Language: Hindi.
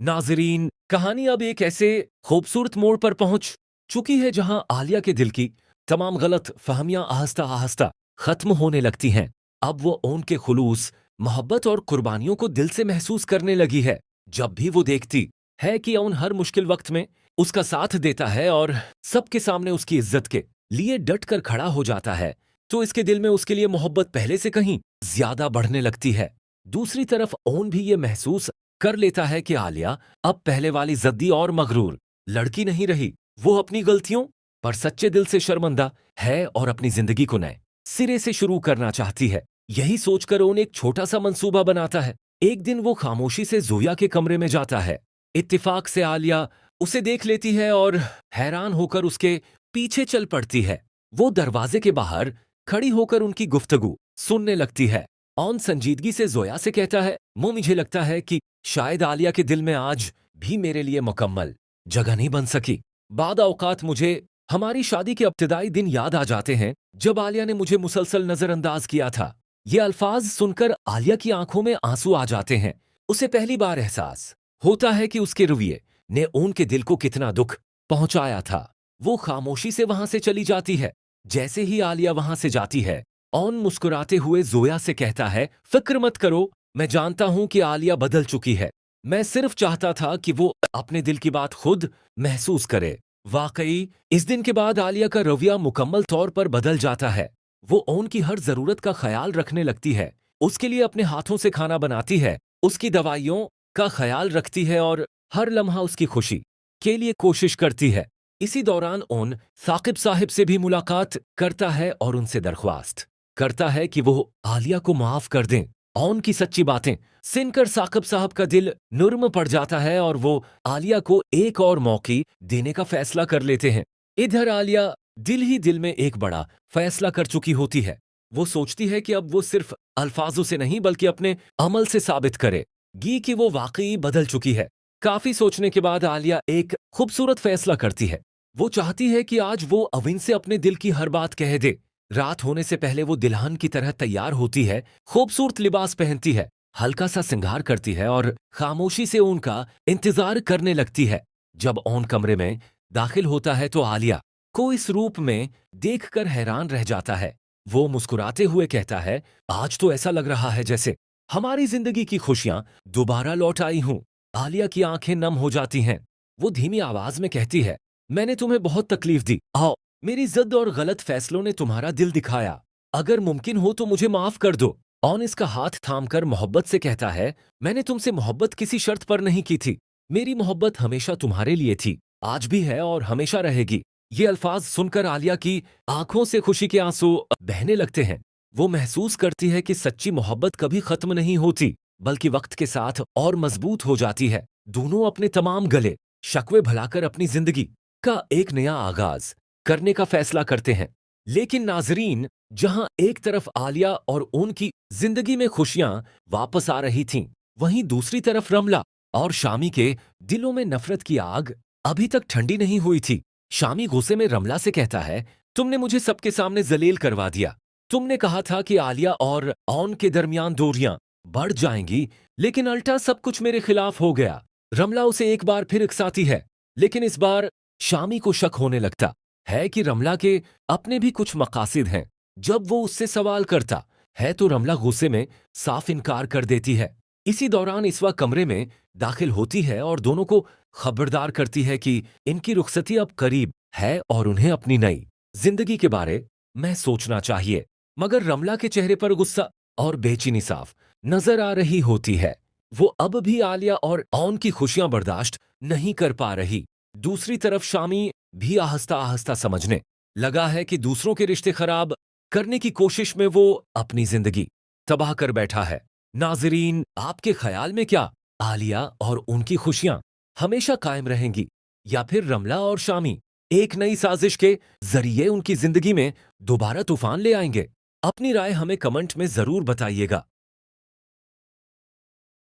नाजरीन, कहानी अब एक ऐसे खूबसूरत मोड़ पर पहुंच चुकी है जहां आलिया के दिल की तमाम गलत फहमियां आहिस्ता आहिस्ता खत्म होने लगती हैं। अब वो उनके खुलूस, मोहब्बत और कुर्बानियों को दिल से महसूस करने लगी है। जब भी वो देखती है कि उन हर मुश्किल वक्त में उसका साथ देता है और सबके सामने उसकी इज्जत के लिए डट कर खड़ा हो जाता है, तो इसके दिल में उसके लिए मोहब्बत पहले से कहीं ज्यादा बढ़ने लगती है। दूसरी तरफ ओन भी ये महसूस कर लेता है कि आलिया अब पहले वाली जद्दी और मगरूर लड़की नहीं रही। वो अपनी गलतियों पर सच्चे दिल से शर्मिंदा है और अपनी जिंदगी को नए सिरे से शुरू करना चाहती है। यही सोचकर उन एक छोटा सा मंसूबा बनाता है। एक दिन वो खामोशी से जोया के कमरे में जाता है। इत्तेफाक से आलिया उसे देख लेती है और हैरान होकर उसके पीछे चल पड़ती है। वो दरवाजे के बाहर खड़ी होकर उनकी गुफ्तगू सुनने लगती है। ऑन संजीदगी से जोया से कहता है, मुझे लगता है कि शायद आलिया के दिल में आज भी मेरे लिए मुकम्मल जगह नहीं बन सकी। बाद औकात मुझे हमारी शादी के इब्तिदाई दिन याद आ जाते हैं जब आलिया ने मुझे मुसलसल नजरअंदाज किया था। ये अल्फाज सुनकर आलिया की आंखों में आंसू आ जाते हैं। उसे पहली बार एहसास होता है कि उसके रवैये ने उनके दिल को कितना दुख पहुंचाया था। वो खामोशी से वहां से चली जाती है। जैसे ही आलिया वहां से जाती है, ऑन मुस्कुराते हुए जोया से कहता है, फिक्र मत करो, मैं जानता हूं कि आलिया बदल चुकी है। मैं सिर्फ चाहता था कि वो अपने दिल की बात खुद महसूस करे। वाकई इस दिन के बाद आलिया का रवैया मुकम्मल तौर पर बदल जाता है। वो ओन की हर जरूरत का ख्याल रखने लगती है, उसके लिए अपने हाथों से खाना बनाती है, उसकी दवाइयों का ख्याल रखती है और हर लम्हा उसकी खुशी के लिए कोशिश करती है। इसी दौरान ओन साकिब साहिब से भी मुलाकात करता है और उनसे दरख्वास्त करता है कि वो आलिया को माफ कर दें। ओन की सच्ची बातें सुनकर साकिब साहब का दिल नुर्म पड़ जाता है और वो आलिया को एक और मौके देने का फैसला कर लेते हैं। इधर आलिया दिल ही दिल में एक बड़ा फैसला कर चुकी होती है। वो सोचती है कि अब वो सिर्फ अल्फाजों से नहीं बल्कि अपने अमल से साबित करेगी कि वो वाकई बदल चुकी है। काफी सोचने के बाद आलिया एक खूबसूरत फैसला करती है। वो चाहती है कि आज वो अविन से अपने दिल की हर बात कह दे। रात होने से पहले वो दुल्हन की तरह तैयार होती है, खूबसूरत लिबास पहनती है, हल्का सा श्रृंगार करती है और खामोशी से उनका इंतजार करने लगती है। जब ओन कमरे में दाखिल होता है तो आलिया को इस रूप में देखकर हैरान रह जाता है। वो मुस्कुराते हुए कहता है, आज तो ऐसा लग रहा है जैसे हमारी जिंदगी की खुशियां दोबारा लौट आई हूं। आलिया की आंखें नम हो जाती हैं। वो धीमी आवाज में कहती है, मैंने तुम्हें बहुत तकलीफ दी। आओ, मेरी जिद और गलत फैसलों ने तुम्हारा दिल दिखाया। अगर मुमकिन हो तो मुझे माफ कर दो। ऑन इसका हाथ थामकर मोहब्बत से कहता है, मैंने तुमसे मोहब्बत किसी शर्त पर नहीं की थी। मेरी मोहब्बत हमेशा तुम्हारे लिए थी, आज भी है और हमेशा रहेगी। ये अल्फाज सुनकर आलिया की आंखों से खुशी के आंसू बहने लगते हैं। वो महसूस करती है कि सच्ची मोहब्बत कभी खत्म नहीं होती, बल्कि वक्त के साथ और मजबूत हो जाती है। दोनों अपने तमाम गले शकवे भुलाकर अपनी जिंदगी का एक नया आगाज करने का फैसला करते हैं। लेकिन नाजरीन, जहां एक तरफ आलिया और उनकी जिंदगी में खुशियां वापस आ रही थीं, वहीं दूसरी तरफ रमला और शामी के दिलों में नफरत की आग अभी तक ठंडी नहीं हुई थी। शामी गुस्से में रमला से कहता है, तुमने मुझे सबके सामने जलील करवा दिया। तुमने कहा था कि आलिया और ऑन के दरमियान दूरियां बढ़ जाएंगी, लेकिन अल्टा सब कुछ मेरे खिलाफ हो गया। रमला उसे एक बार फिर उकसाती है, लेकिन इस बार शामी को शक होने लगता है कि रमला के अपने भी कुछ मकासिद हैं। जब वो उससे सवाल करता है तो रमला गुस्से में साफ इनकार कर देती है। इसी दौरान इसवा कमरे में दाखिल होती है और दोनों को खबरदार करती है कि इनकी रुखसती अब करीब है और उन्हें अपनी नई जिंदगी के बारे में सोचना चाहिए। मगर रमला के चेहरे पर गुस्सा और बेचैनी साफ नजर आ रही होती है। वो अब भी आलिया और ऑन की खुशियां बर्दाश्त नहीं कर पा रही। दूसरी तरफ शामी भी आहिस्ता आहिस्ता समझने लगा है कि दूसरों के रिश्ते खराब करने की कोशिश में वो अपनी जिंदगी तबाह कर बैठा है। नाजरीन, आपके ख्याल में क्या आलिया और उनकी खुशियां हमेशा कायम रहेंगी, या फिर रमला और शामी एक नई साजिश के जरिए उनकी जिंदगी में दोबारा तूफान ले आएंगे? अपनी राय हमें कमेंट में जरूर बताइएगा।